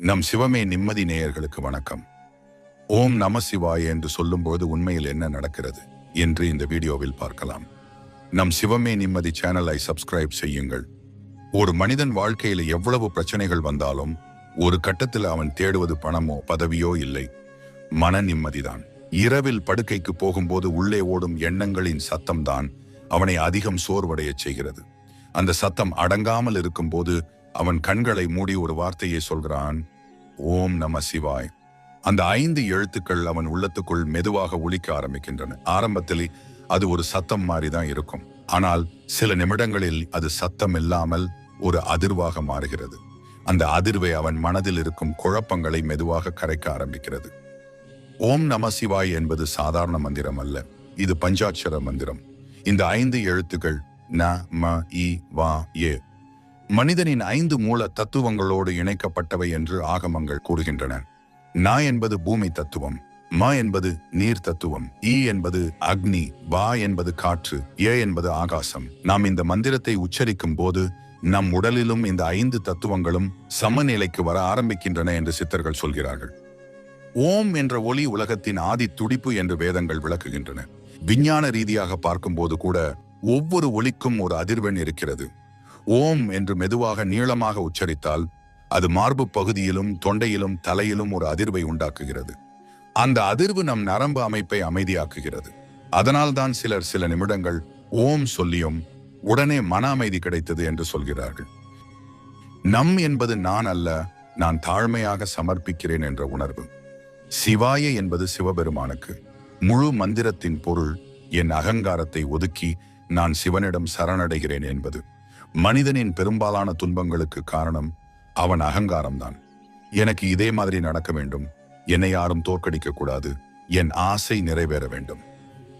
நம் சிவமே நிம்மதி நேயர்களுக்கு வணக்கம். ஓம் நம சிவாய என்று சொல்லும்போது உண்மையில் என்ன நடக்கிறது என்று இந்த வீடியோவில் பார்க்கலாம். நம் சிவமே நிம்மதி சேனலை சப்ஸ்கிரைப் செய்யுங்கள். ஒரு மனிதன் வாழ்க்கையில் எவ்வளவு பிரச்சனைகள் வந்தாலும் ஒரு கட்டத்தில் அவன் தேடுவது பணமோ பதவியோ இல்லை, மன நிம்மதிதான். இரவில் படுக்கைக்கு போகும்போது உள்ளே ஓடும் எண்ணங்களின் சத்தம்தான் அவனை அதிகம் சோர்வடையச் செய்கிறது. அந்த சத்தம் அடங்காமல் இருக்கும்போது அவன் கண்களை மூடி ஒரு வார்த்தையை சொல்கிறான், ஓம் நம சிவாய். அந்த 5 எழுத்துக்கள் அவன் உள்ளத்துக்குள் மெதுவாக ஒலிக்க ஆரம்பிக்கின்றன. ஆரம்பத்தில் அது ஒரு சத்தம் மாதிரிதான் இருக்கும். ஆனால் சில நிமிடங்களில் அது சத்தம் இல்லாமல் ஒரு அதிர்வாக மாறுகிறது. அந்த அதிர்வை அவன் மனதில் இருக்கும் குழப்பங்களை மெதுவாக கரைக்க ஆரம்பிக்கிறது. ஓம் நம சிவாய் என்பது சாதாரண மந்திரம் அல்ல, இது பஞ்சாட்சர மந்திரம். இந்த 5 எழுத்துக்கள் ந ம இ வா ஏ மனிதனின் 5 மூல தத்துவங்களோடு இணைக்கப்பட்டவை என்று ஆகமங்கள் கூறுகின்றன. ந என்பது பூமி தத்துவம், ம என்பது நீர் தத்துவம், இ என்பது அக்னி, வா என்பது காற்று, ஏ என்பது ஆகாசம். நாம் இந்த மந்திரத்தை உச்சரிக்கும் போது நம் உடலிலும் இந்த 5 தத்துவங்களும் சமநிலைக்கு வர ஆரம்பிக்கின்றன என்று சித்தர்கள் சொல்கிறார்கள். ஓம் என்ற ஒலி உலகத்தின் ஆதி துடிப்பு என்று வேதங்கள் விளக்குகின்றன. விஞ்ஞான ரீதியாக பார்க்கும்போது கூட ஒவ்வொரு ஒலிக்கும் ஒரு அதிர்வெண் இருக்கிறது. ஓம் என்று மெதுவாக நீளமாக உச்சரித்தால் அது மார்பு பகுதியிலும் தொண்டையிலும் தலையிலும் ஒரு அதிர்வை உண்டாக்குகிறது. அந்த அதிர்வு நம் நரம்பு அமைப்பை அமைதியாக்குகிறது. அதனால்தான் சிலர் சில நிமிடங்கள் ஓம் சொல்லியும் உடனே மன அமைதி கிடைத்தது என்று சொல்கிறார்கள். நம் என்பது நான் அல்ல, நான் தாழ்மையாக சமர்ப்பிக்கிறேன் என்ற உணர்வு. சிவாய என்பது சிவபெருமானுக்கு. முழு மந்திரத்தின் பொருள் என் அகங்காரத்தை ஒதுக்கி நான் சிவனிடம் சரணடைகிறேன் என்பது. மனிதனின் பெரும்பாலான துன்பங்களுக்கு காரணம் அவன் அகங்காரம்தான். எனக்கு இதே மாதிரி நடக்க வேண்டும், என்னை யாரும் தோற்கடிக்க கூடாது, என் ஆசை நிறைவேற வேண்டும்.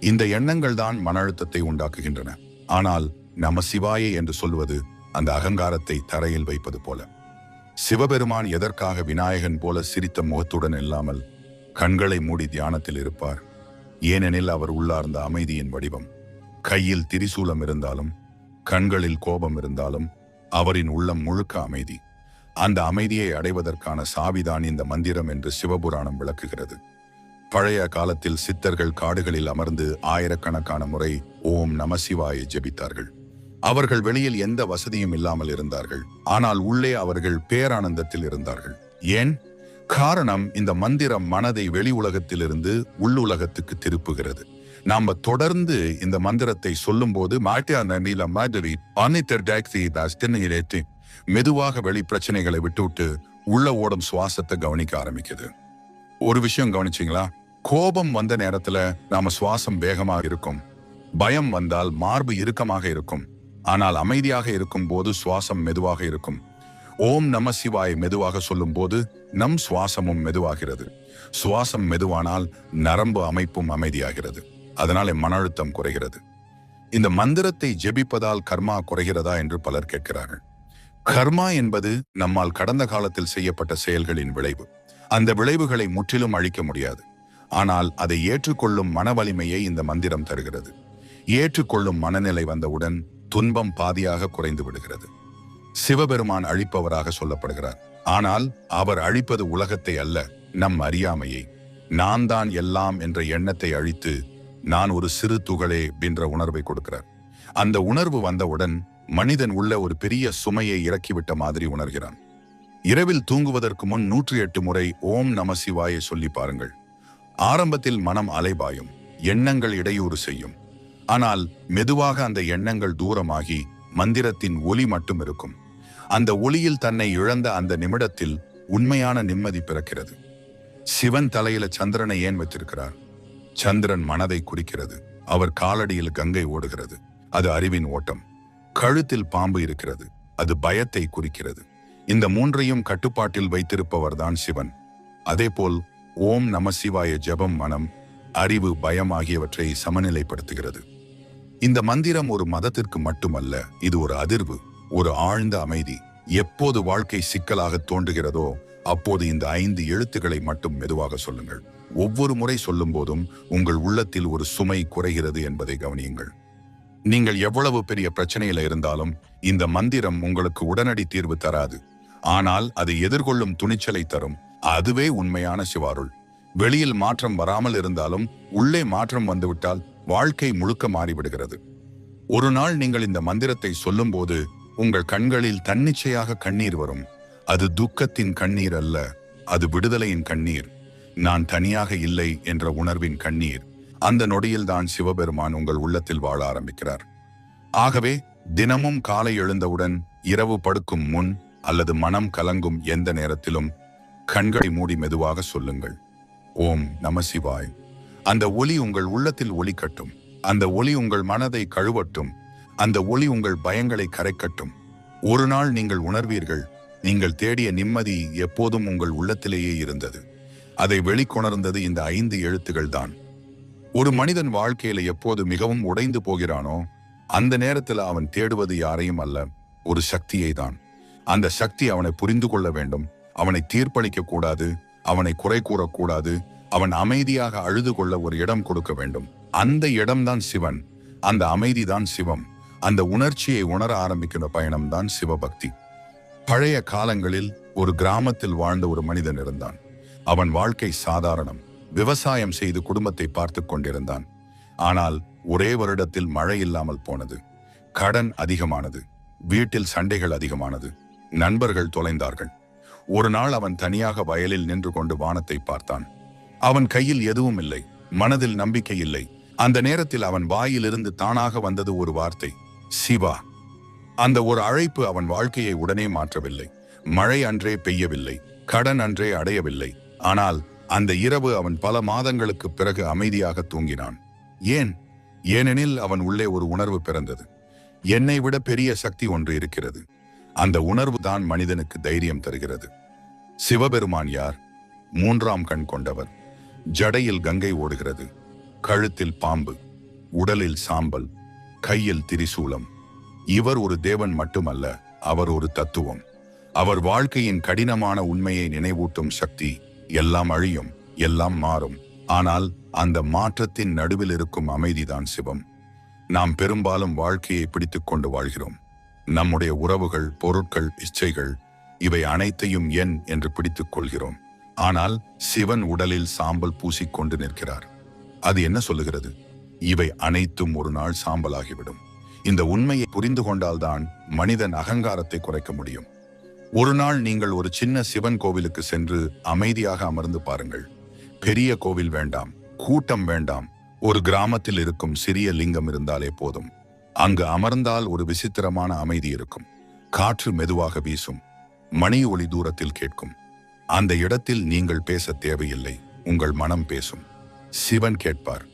இந்த எண்ணங்கள் தான் மன அழுத்தத்தை உண்டாக்குகின்றன. ஆனால் நம சிவாயே என்று சொல்வது அந்த அகங்காரத்தை தரையில் வைப்பது போல. சிவபெருமான் எதற்காக விநாயகன் போல சிரித்த முகத்துடன் இல்லாமல் கண்களை மூடி தியானத்தில் இருப்பார்? ஏனெனில் அவர் உள்ளார்ந்த அமைதியின் வடிவம். கையில் திரிசூலம் இருந்தாலும் கண்களில் கோபம் இருந்தாலும் அவரின் உள்ளம் முழுக்க அமைதி. அந்த அமைதியை அடைவதற்கான சாவிதான் இந்த மந்திரம் என்று சிவபுராணம் விளக்குகிறது. பழைய காலத்தில் சித்தர்கள் காடுகளில் அமர்ந்து ஆயிரக்கணக்கான முறை ஓம் நம சிவாயை ஜெபித்தார்கள். அவர்கள் வெளியில் எந்த வசதியும் இல்லாமல் இருந்தார்கள், ஆனால் உள்ளே அவர்கள் பேரானந்தத்தில் இருந்தார்கள். ஏன்? காரணம், இந்த மந்திரம் மனதை வெளி உலகத்திலிருந்து உள்ளுலகத்துக்கு திருப்புகிறது. நாம தொடர்ந்து இந்த மந்திரத்தை சொல்லும் போது மெதுவாக வெளி பிரச்சனைகளை விட்டுவிட்டு உள்ள ஓடும் சுவாசத்தை கவனிக்க ஆரம்பிக்குது. ஒரு விஷயம் கவனிச்சிங்களா? கோபம் வந்த நேரத்துல நாம சுவாசம் வேகமாக இருக்கும். பயம் வந்தால் மார்பு இறுக்கமாக இருக்கும். ஆனால் அமைதியாக இருக்கும் போது சுவாசம் மெதுவாக இருக்கும். ஓம் நம சிவாய் மெதுவாக சொல்லும் போது நம் சுவாசமும் மெதுவாகிறது. சுவாசம் மெதுவானால் நரம்பு அமைப்பும் அமைதியாகிறது. அதனாலே மன அழுத்தம் குறைகிறது. இந்த மந்திரத்தை ஜெபிப்பதால் கர்மா குறைகிறதா என்று பலர் கேட்கிறார்கள். கர்மா என்பது நம்மால் கடந்த காலத்தில் செய்யப்பட்ட செயல்களின் விளைவு. அந்த விளைவுகளை முற்றிலும் அழிக்க முடியாது. ஆனால் அதை ஏற்றுக்கொள்ளும் மன வலிமையை இந்த மந்திரம் தருகிறது. ஏற்றுக்கொள்ளும் மனநிலை வந்தவுடன் துன்பம் பாதியாக குறைந்து விடுகிறது. சிவபெருமான் அழிப்பவராக சொல்லப்படுகிறார். ஆனால் அவர் அழிப்பது உலகத்தை அல்ல, நம் அறியாமையை. நான் தான் எல்லாம் என்ற எண்ணத்தை அழித்து நான் ஒரு சிறு துகளே என்ற உணர்வை கொடுக்கிறார். அந்த உணர்வு வந்தவுடன் மனிதன் உள்ள ஒரு பெரிய சுமையை இறக்கிவிட்ட மாதிரி உணர்கிறான். இரவில் தூங்குவதற்கு முன் 108 முறை ஓம் நம சிவாயை சொல்லி பாருங்கள். ஆரம்பத்தில் மனம் அலைபாயும், எண்ணங்கள் இடையூறு செய்யும். ஆனால் மெதுவாக அந்த எண்ணங்கள் தூரமாகி மந்திரத்தின் ஒலி மட்டும் இருக்கும். அந்த ஒளியில் தன்னை இழந்த அந்த நிமிடத்தில் உண்மையான நிம்மதி பிறக்கிறது. சிவன் தலையில சந்திரனை ஏன் வச்சிருக்கிறார்? சந்திரன் மனதை குறிக்கிறது. அவர் காலடியில் கங்கை ஓடுகிறது, அது அறிவின் ஓட்டம். கழுத்தில் பாம்பு இருக்கிறது, அது பயத்தை குறிக்கிறது. இந்த 3ஐயும் கட்டுப்பாட்டில் வைத்திருப்பவர் தான் சிவன். அதேபோல் ஓம் நம சிவாய ஜெபம் மனம், அறிவு, பயம் ஆகியவற்றை சமநிலைப்படுத்துகிறது. இந்த மந்திரம் ஒரு மதத்திற்கு மட்டுமல்ல, இது ஒரு அதிர்வு, ஒரு ஆழ்ந்த அமைதி. எப்போது வாழ்க்கை சிக்கலாக தோன்றுகிறதோ அப்போது இந்த 5 எழுத்துக்களை மட்டும் மெதுவாக சொல்லுங்கள். ஒவ்வொரு முறை சொல்லும் போதும் உங்கள் உள்ளத்தில் ஒரு சுமை குறைகிறது என்பதை கவனியுங்கள். நீங்கள் எவ்வளவு பெரிய பிரச்சனையில இருந்தாலும் இந்த மந்திரம் உங்களுக்கு உடனடி தீர்வு தராது. ஆனால் அது எதிர்கொள்ளும் துணிச்சலை தரும். அதுவே உண்மையான சிவாருள். வெளியில் மாற்றம் வராமல் இருந்தாலும் உள்ளே மாற்றம் வந்துவிட்டால் வாழ்க்கை முழுக்க மாறிவிடுகிறது. ஒரு நாள் நீங்கள் இந்த மந்திரத்தை சொல்லும்போது உங்கள் கண்களில் தன்னிச்சையாக கண்ணீர் வரும். அது துக்கத்தின் கண்ணீர் அல்ல, அது விடுதலையின் கண்ணீர். நான் தனியாக இல்லை என்ற உணர்வின் கண்ணீர். அந்த நொடியில்தான் சிவபெருமான் உங்கள் உள்ளத்தில் வாழ ஆரம்பிக்கிறார். ஆகவே தினமும் காலை எழுந்தவுடன், இரவு படுக்கும் முன் அல்லது மனம் கலங்கும் எந்த நேரத்திலும் கண்களை மூடி மெதுவாக சொல்லுங்கள், ஓம் நம சிவாய். அந்த ஒலி உங்கள் உள்ளத்தில் ஒலிக்கட்டும். அந்த ஒலி உங்கள் மனதை கழுவட்டும். அந்த ஒலி உங்கள் பயங்களை கரைக்கட்டும். ஒரு நாள் நீங்கள் உணர்வீர்கள், நீங்கள் தேடிய நிம்மதி எப்போதும் உங்கள் உள்ளத்திலேயே இருந்தது. அதை வெளிக்கொணர்ந்தது இந்த 5 எழுத்துகள் தான். ஒரு மனிதன் வாழ்க்கையில எப்போது மிகவும் உடைந்து போகிறானோ அந்த நேரத்தில் அவன் தேடுவது யாரையும் அல்ல, ஒரு சக்தியை தான். அந்த சக்தி அவனை புரிந்து கொள்ள வேண்டும், அவனை தீர்ப்பளிக்க கூடாது, அவனை குறை கூறக்கூடாது, அவன் அமைதியாக அழுது கொள்ள ஒரு இடம் கொடுக்க வேண்டும். அந்த இடம்தான் சிவன், அந்த அமைதிதான் சிவம். அந்த உணர்ச்சியை உணர ஆரம்பிக்கிற பயணம்தான் சிவபக்தி. பழைய காலங்களில் ஒரு கிராமத்தில் வாழ்ந்த ஒரு மனிதன் இருந்தான். அவன் வாழ்க்கை சாதாரணம். விவசாயம் செய்து குடும்பத்தை பார்த்து கொண்டிருந்தான். ஆனால் ஒரே வருடத்தில் மழை இல்லாமல் போனது. கடன் அதிகமானது. வீட்டில் சண்டைகள் அதிகமானது. நண்பர்கள் தொலைந்தார்கள். ஒரு நாள் அவன் தனியாக வயலில் நின்று கொண்டு வானத்தை பார்த்தான். அவன் கையில் எதுவும் இல்லை, மனதில் நம்பிக்கை இல்லை. அந்த நேரத்தில் அவன் வாயிலிருந்து தானாக வந்தது ஒரு வார்த்தை, சிவா. அந்த ஒரு அழைப்பு அவன் வாழ்க்கையை உடனே மாற்றவில்லை. மழை அன்றே பெய்யவில்லை, கடன் அன்றே அடையவில்லை. ஆனால் அந்த இரவு அவன் பல மாதங்களுக்கு பிறகு அமைதியாக தூங்கினான். ஏனெனில் அவன் உள்ளே ஒரு உணர்வு பிறந்தது, என்னை விட பெரிய சக்தி ஒன்று இருக்கிறது. அந்த உணர்வு தான் மனிதனுக்கு தைரியம் தருகிறது. சிவபெருமான் யார்? 3ஆம் கண் கொண்டவர். ஜடையில் கங்கை ஓடுகிறது, கழுத்தில் பாம்பு, உடலில் சாம்பல், கையில் திரிசூலம். இவர் ஒரு தேவன் மட்டுமல்ல, அவர் ஒரு தத்துவம். அவர் வாழ்க்கையின் கடினமான உண்மையை நினைவூட்டும் சக்தி. எல்லாம் அழியும், எல்லாம் மாறும், ஆனால் அந்த மாற்றத்தின் நடுவில் இருக்கும் அமைதிதான் சிவம். நாம் பெரும்பாலும் வாழ்க்கையை பிடித்துக் கொண்டு வாழ்கிறோம். நம்முடைய உறவுகள், பொருட்கள், இச்சைகள், இவை அனைத்தையும் என் என்று பிடித்துக் கொள்கிறோம். ஆனால் சிவன் உடலில் சாம்பல் பூசிக்கொண்டு நிற்கிறார். அது என்ன சொல்லுகிறது? இவை அனைத்தும் ஒரு நாள் சாம்பலாகிவிடும். இந்த உண்மையை புரிந்து கொண்டால்தான் மனிதன் அகங்காரத்தை குறைக்க முடியும். ஒரு நாள் நீங்கள் ஒரு சின்ன சிவன் கோவிலுக்கு சென்று அமைதியாக அமர்ந்து பாருங்கள். பெரிய கோவில் வேண்டாம், கூட்டம் வேண்டாம். ஒரு கிராமத்தில் இருக்கும் சிறிய லிங்கம் இருந்தாலே போதும். அங்கு அமர்ந்தால் ஒரு விசித்திரமான அமைதி இருக்கும். காற்று மெதுவாக வீசும், மணி ஒலி தூரத்தில் கேட்கும். அந்த இடத்தில் நீங்கள் பேச தேவையில்லை, உங்கள் மனம் பேசும். சிவன் கேட்பார்.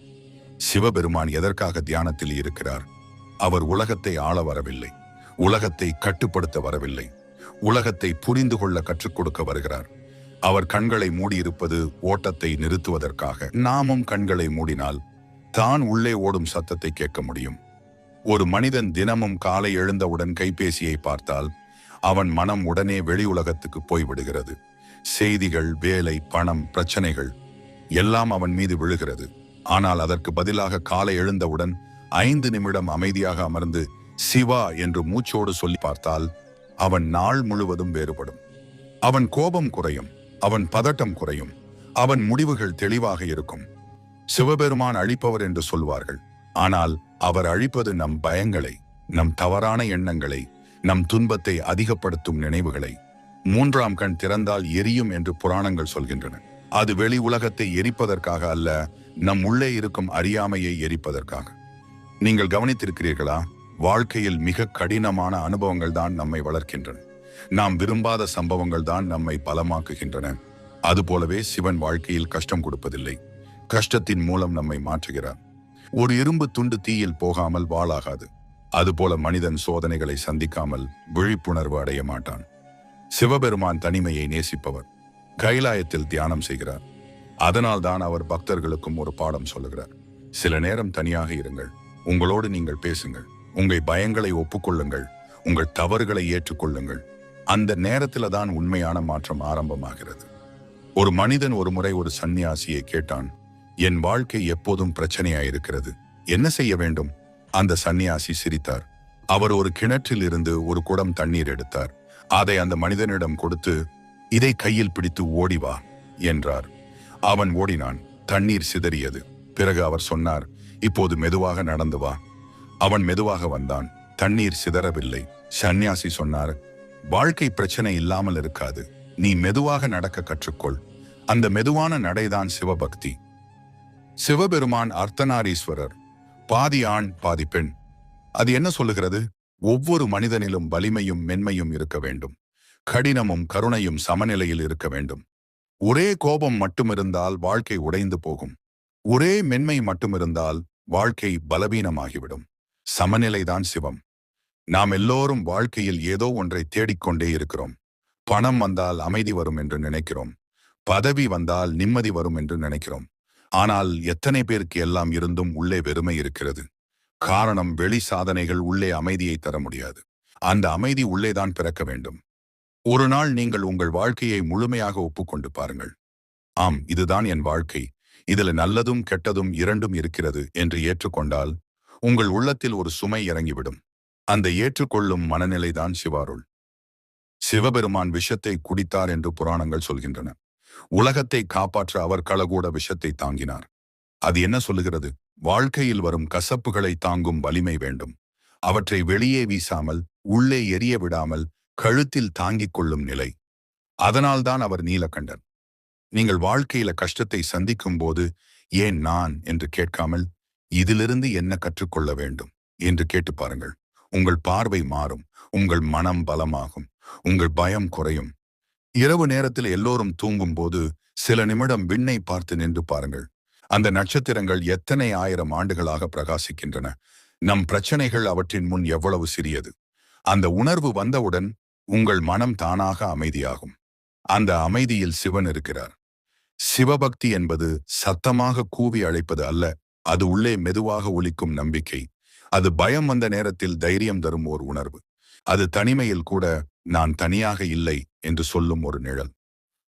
சிவபெருமான் எதற்காக தியானத்தில் இருக்கிறார்? அவர் உலகத்தை ஆள வரவில்லை, உலகத்தை கட்டுப்படுத்த வரவில்லை, உலகத்தை புரிந்து கொள்ள கற்றுக் கொடுக்க வருகிறார். அவர் கண்களை மூடியிருப்பது ஓட்டத்தை நிறுத்துவதற்காக. நாமும் கண்களை மூடினால் தான் உள்ளே ஓடும் சத்தத்தை கேட்க முடியும். ஒரு மனிதன் தினமும் காலை எழுந்தவுடன் கைபேசியை பார்த்தால் அவன் மனம் உடனே வெளி உலகத்துக்கு போய்விடுகிறது. செய்திகள், வேலை, பணம், பிரச்சனைகள் எல்லாம் அவன் மீது விழுகிறது. ஆனால் அதற்கு பதிலாக காலை எழுந்தவுடன் 5 நிமிடம் அமைதியாக அமர்ந்து சிவா என்று மூச்சோடு சொல்லி பார்த்தால் அவன் நாள் முழுவதும் வேறுபடும். அவன் கோபம் குறையும், அவன் பதட்டம் குறையும், அவன் முடிவுகள் தெளிவாக இருக்கும். சிவபெருமான் அழிப்பவர் என்று சொல்வார்கள். ஆனால் அவர் அழிப்பது நம் பயங்களை, நம் தவறான எண்ணங்களை, நம் துன்பத்தை அதிகப்படுத்தும் நினைவுகளை. 3ஆம் கண் திறந்தால் எரியும் என்று புராணங்கள் சொல்கின்றன. அது வெளி உலகத்தை எரிப்பதற்காக அல்ல, நம் உள்ளே இருக்கும் அறியாமையை எரிப்பதற்காக. நீங்கள் கவனித்திருக்கிறீர்களா? வாழ்க்கையில் மிக கடினமான அனுபவங்கள் தான் நம்மை வளர்க்கின்றன. நாம் விரும்பாத சம்பவங்கள் தான் நம்மை பலமாக்குகின்றன. அதுபோலவே சிவன் வாழ்க்கையில் கஷ்டம் கொடுப்பதில்லை, கஷ்டத்தின் மூலம் நம்மை மாற்றுகிறார். ஒரு இரும்பு துண்டு தீயில் போகாமல் வாளாகாது. அதுபோல மனிதன் சோதனைகளை சந்திக்காமல் விழிப்புணர்வு அடைய மாட்டான். சிவபெருமான் தனிமையை நேசிப்பவர். கைலாயத்தில் தியானம் செய்கிறார். அதனால் தான் அவர் பக்தர்களுக்கும் ஒரு பாடம் சொல்லுகிறார். சில நேரம் தனியாக இருங்கள், உங்களோடு நீங்கள் பேசுங்கள், உங்கள் பயங்களை ஒப்புக்கொள்ளுங்கள், உங்கள் தவறுகளை ஏற்றுக்கொள்ளுங்கள். அந்த நேரத்தில் தான் உண்மையான மாற்றம் ஆரம்பமாகிறது. ஒரு மனிதன் ஒரு முறை ஒரு சந்நியாசியை கேட்டான், என் வாழ்க்கை எப்போதும் பிரச்சனையாயிருக்கிறது, என்ன செய்ய வேண்டும்? அந்த சந்நியாசி சிரித்தார். அவர் ஒரு கிணற்றில் இருந்து ஒரு குடம் தண்ணீர் எடுத்தார். அதை அந்த மனிதனிடம் கொடுத்து, இதை கையில் பிடித்து ஓடி வா என்றார். அவன் ஓடினான். தண்ணீர் சிதறியது. பிறகு அவர் சொன்னார், இப்போது மெதுவாக நடந்து வா. அவன் மெதுவாக வந்தான். தண்ணீர் சிதறவில்லை. சந்நியாசி சொன்னார், வாழ்க்கை பிரச்சனை இல்லாமல் இருக்காது. நீ மெதுவாக நடக்க கற்றுக்கொள். அந்த மெதுவான நடைதான் சிவபக்தி. சிவபெருமான் அர்த்தநாரீஸ்வரர். பாதி ஆண் பாதி பெண். அது என்ன சொல்லுகிறது? ஒவ்வொரு மனிதனிலும் வலிமையும் மென்மையும் இருக்க வேண்டும். கடினமும் கருணையும் சமநிலையில் இருக்க வேண்டும். ஒரே கோபம் மட்டுமிருந்தால் வாழ்க்கை உடைந்து போகும். ஒரே மென்மை மட்டுமிருந்தால் வாழ்க்கை பலவீனமாகிவிடும். சமநிலைதான் சிவம். நாம் எல்லோரும் வாழ்க்கையில் ஏதோ ஒன்றை தேடிக்கொண்டே இருக்கிறோம். பணம் வந்தால் அமைதி வரும் என்று நினைக்கிறோம். பதவி வந்தால் நிம்மதி வரும் என்று நினைக்கிறோம். ஆனால் எத்தனை பேருக்கு எல்லாம் இருந்தும் உள்ளே வெறுமை இருக்கிறது? காரணம், வெளி சாதனைகள் உள்ளே அமைதியை தர முடியாது. அந்த அமைதி உள்ளேதான் பிறக்க வேண்டும். ஒரு நாள் நீங்கள் உங்கள் வாழ்க்கையை முழுமையாக ஒப்புக்கொண்டு பாருங்கள். ஆம், இதுதான் என் வாழ்க்கை, இதுல நல்லதும் கெட்டதும் இரண்டும் இருக்கிறது என்று ஏற்றுக்கொண்டால் உங்கள் உள்ளத்தில் ஒரு சுமை இறங்கிவிடும். அந்த ஏற்றுக்கொள்ளும் மனநிலைதான் சிவாருள். சிவபெருமான் விஷத்தை குடித்தார் என்று புராணங்கள் சொல்கின்றன. உலகத்தை காப்பாற்ற அவர் களகூட விஷத்தை தாங்கினார். அது என்ன சொல்லுகிறது? வாழ்க்கையில் வரும் கசப்புகளை தாங்கும் வலிமை வேண்டும். அவற்றை வெளியே வீசாமல், உள்ளே எரிய விடாமல் கழுத்தில் தாங்கிக் கொள்ளும் நிலை. அதனால்தான் அவர் நீலகண்டர். நீங்கள் வாழ்க்கையில கஷ்டத்தை சந்திக்கும் போது ஏன் நான் என்று கேட்காமல், இதிலிருந்து என்ன கற்றுக்கொள்ள வேண்டும் என்று கேட்டு பாருங்கள். உங்கள் பார்வை மாறும். உங்கள் மனம் பலமாகும். உங்கள் பயம் குறையும். இரவு நேரத்தில் எல்லோரும் தூங்கும் போது சில நிமிடம் விண்ணை பார்த்து நின்று பாருங்கள். அந்த நட்சத்திரங்கள் எத்தனை ஆயிரம் ஆண்டுகளாக பிரகாசிக்கின்றன. நம் பிரச்சனைகள் அவற்றின் முன் எவ்வளவு சிறியது. அந்த உணர்வு வந்தவுடன் உங்கள் மனம் தானாக அமைதியாகும். அந்த அமைதியில் சிவன் இருக்கிறார். சிவபக்தி என்பது சத்தமாக கூவி அழைப்பது அல்ல. அது உள்ளே மெதுவாக ஒலிக்கும் நம்பிக்கை. அது பயம் வந்த நேரத்தில் தைரியம் தரும் ஒரு உணர்வு. அது தனிமையில் கூட நான் தனியாக இல்லை என்று சொல்லும் ஒரு நிழல்.